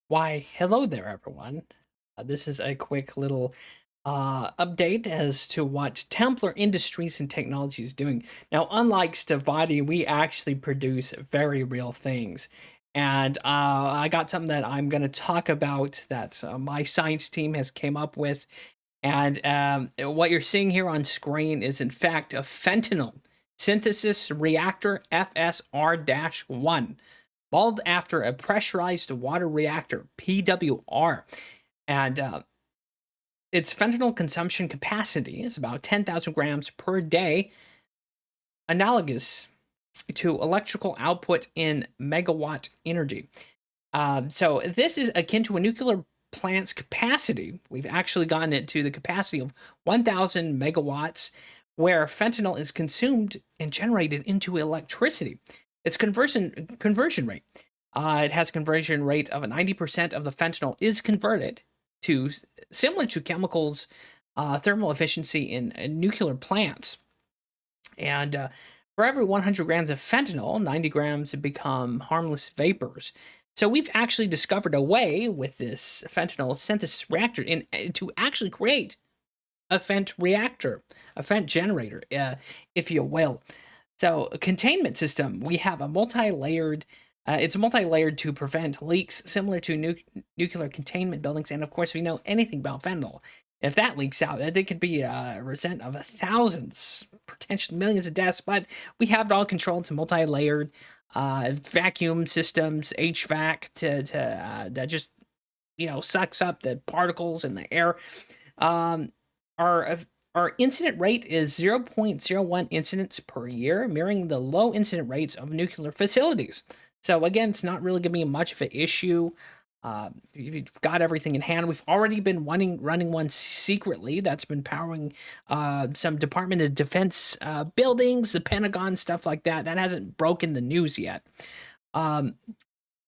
Why, hello there, everyone. This is a quick little update as to what Templar Industries and Technology is doing. Now, unlike Stavati, we actually produce very real things. And I got something that I'm going to talk about that my science team has came up with. And what you're seeing here on screen is, in fact, a fentanyl synthesis reactor FSR-1 modeled after a pressurized water reactor, PWR. And its fentanyl consumption capacity is about 10,000 grams per day, analogous to electrical output in megawatt energy. So this is akin to a nuclear plant's capacity. We've actually gotten it to the capacity of 1,000 megawatts, where fentanyl is consumed and generated into electricity. Its conversion rate. It has a conversion rate of 90% of the fentanyl is converted to similar to chemicals thermal efficiency in nuclear plants. And for every 100 grams of fentanyl, 90 grams have become harmless vapors. So we've actually discovered a way with this fentanyl synthesis reactor to actually create a fent reactor, a fent generator, if you will. So a containment system, we have a multi-layered. It's multi-layered to prevent leaks, similar to nuclear containment buildings. And of course, if you know anything about fentanyl, if that leaks out, it could be a result of thousands, potentially millions of deaths. But we have it all controlled. It's multi-layered vacuum systems, HVAC that just sucks up the particles in the air. Um, our incident rate is 0.01 incidents per year, mirroring the low incident rates of nuclear facilities. So again, it's not really going to be much of an issue. You've got everything in hand. We've already been running one secretly that's been powering some Department of Defense buildings, the Pentagon, stuff like that. That hasn't broken the news yet.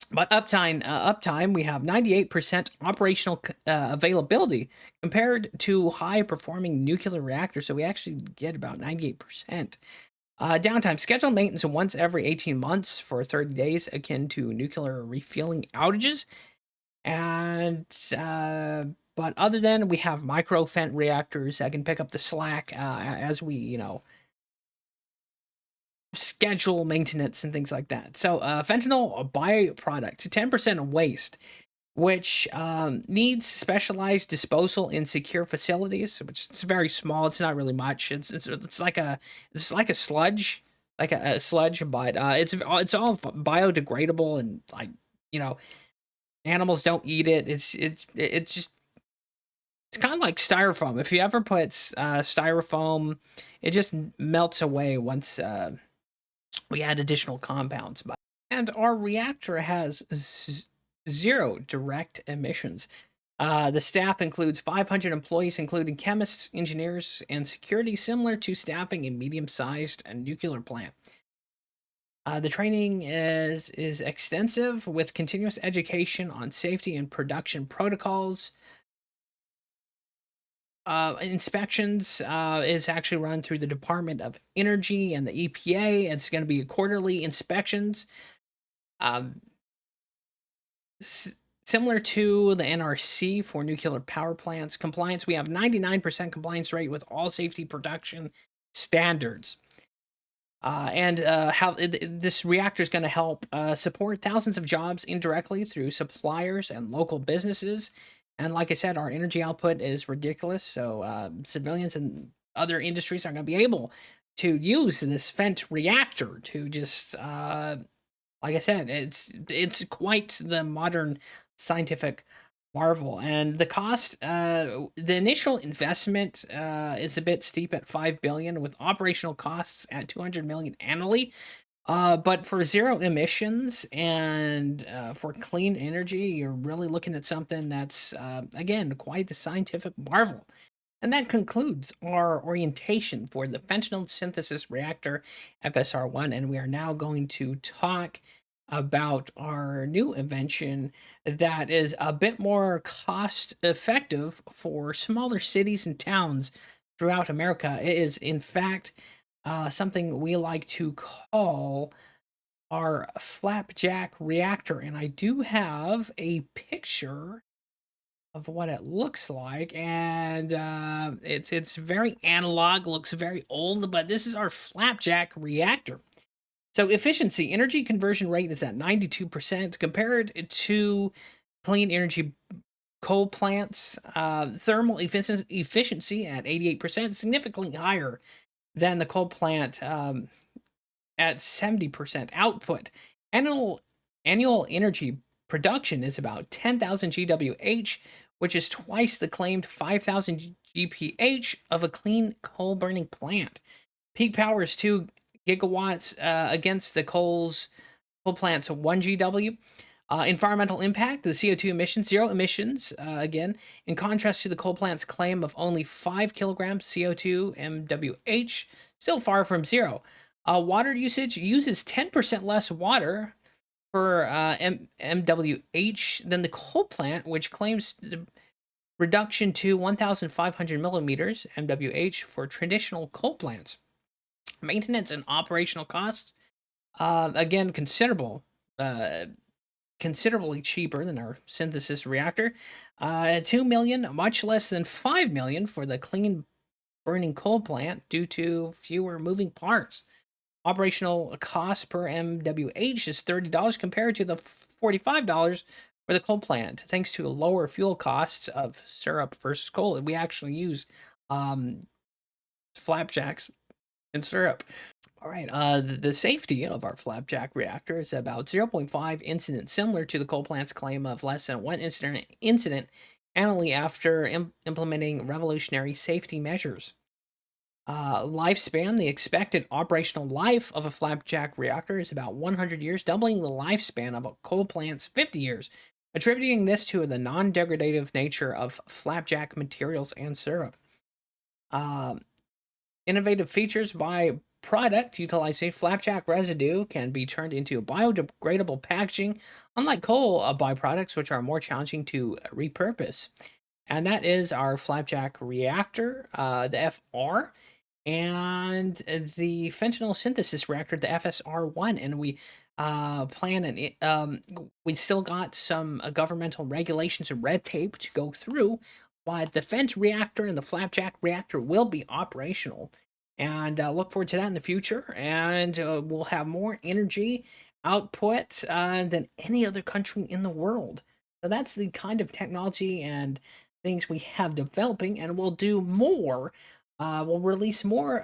But uptime, we have 98% operational availability compared to high performing nuclear reactors. So we actually get about 98%. Downtime, scheduled maintenance once every 18 months for 30 days, akin to nuclear refueling outages. And but other than, we have micro Fent reactors that can pick up the slack as we schedule maintenance and things like that. So fentanyl, a byproduct, 10% waste, which needs specialized disposal in secure facilities, which is very small. It's not really much. It's like a sludge, like a sludge, but it's all biodegradable, and like you know animals don't eat it. It's just it's kind of like styrofoam. If you ever put styrofoam, it just melts away once we add additional compounds. And our reactor has zero direct emissions. The staff includes 500 employees, including chemists, engineers, and security, similar to staffing a medium-sized nuclear plant. The training is extensive, with continuous education on safety and production protocols. Inspections is actually run through the Department of Energy and the EPA. It's going to be quarterly inspections. Um, Similar to the NRC for nuclear power plants compliance, we have 99% compliance rate with all safety production standards. And how this reactor is going to help support thousands of jobs indirectly through suppliers and local businesses. And like I said, our energy output is ridiculous. So civilians and other industries are going to be able to use this Fent reactor to just, like I said, it's quite the modern scientific marvel. And the cost, the initial investment is a bit steep at 5 billion, with operational costs at 200 million annually. But for zero emissions and for clean energy, you're really looking at something that's again quite the scientific marvel. And that concludes our orientation for the Fentanyl Synthesis Reactor FSR1. And we are now going to talk about our new invention that is a bit more cost effective for smaller cities and towns throughout America. It is, in fact, something we like to call our Flapjack Reactor, and I do have a picture of what it looks like, and it's very analog, looks very old, but this is our Flapjack Reactor. So efficiency, energy conversion rate is at 92% compared to clean energy coal plants. Thermal efficiency at 88%, significantly higher than the coal plant at 70% output. Annual annual energy production is about 10,000 GWH, which is twice the claimed 5,000 GPH of a clean coal burning plant. Peak power is 2 gigawatts against the coal plant's 1 GW. Environmental impact, the CO2 emissions, zero emissions, again, in contrast to the coal plant's claim of only 5 kilograms CO2 MWH, still far from zero. Water usage uses 10% less water per MWH than the coal plant, which claims the reduction to 1,500 millimeters MWH for traditional coal plants. Maintenance and operational costs, again, considerably cheaper than our synthesis reactor. 2 million, much less than 5 million for the clean burning coal plant due to fewer moving parts. Operational cost per MWH is $30 compared to the $45 for the coal plant, thanks to lower fuel costs of syrup versus coal. We actually use um, flapjacks and syrup. All right, the safety of our flapjack reactor is about zero point 0.5 incidents, similar to the coal plant's claim of less than one incident annually after implementing revolutionary safety measures. Lifespan, the expected operational life of a flapjack reactor is about 100 years, doubling the lifespan of a coal plant's 50 years, attributing this to the non degradative nature of flapjack materials and syrup. Uh, Innovative features by product utilizing flapjack residue can be turned into biodegradable packaging, unlike coal byproducts, which are more challenging to repurpose. And that is our flapjack reactor, the FR, and the fentanyl synthesis reactor, the FSR1. And we plan and we still got some governmental regulations and red tape to go through, but the Fent reactor and the Flapjack reactor will be operational. And look forward to that in the future. And we'll have more energy output than any other country in the world. So that's the kind of technology and things we have developing, and we'll do more. We'll release more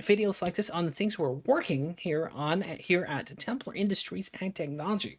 videos like this on the things we're working here at Templar Industries and Technology.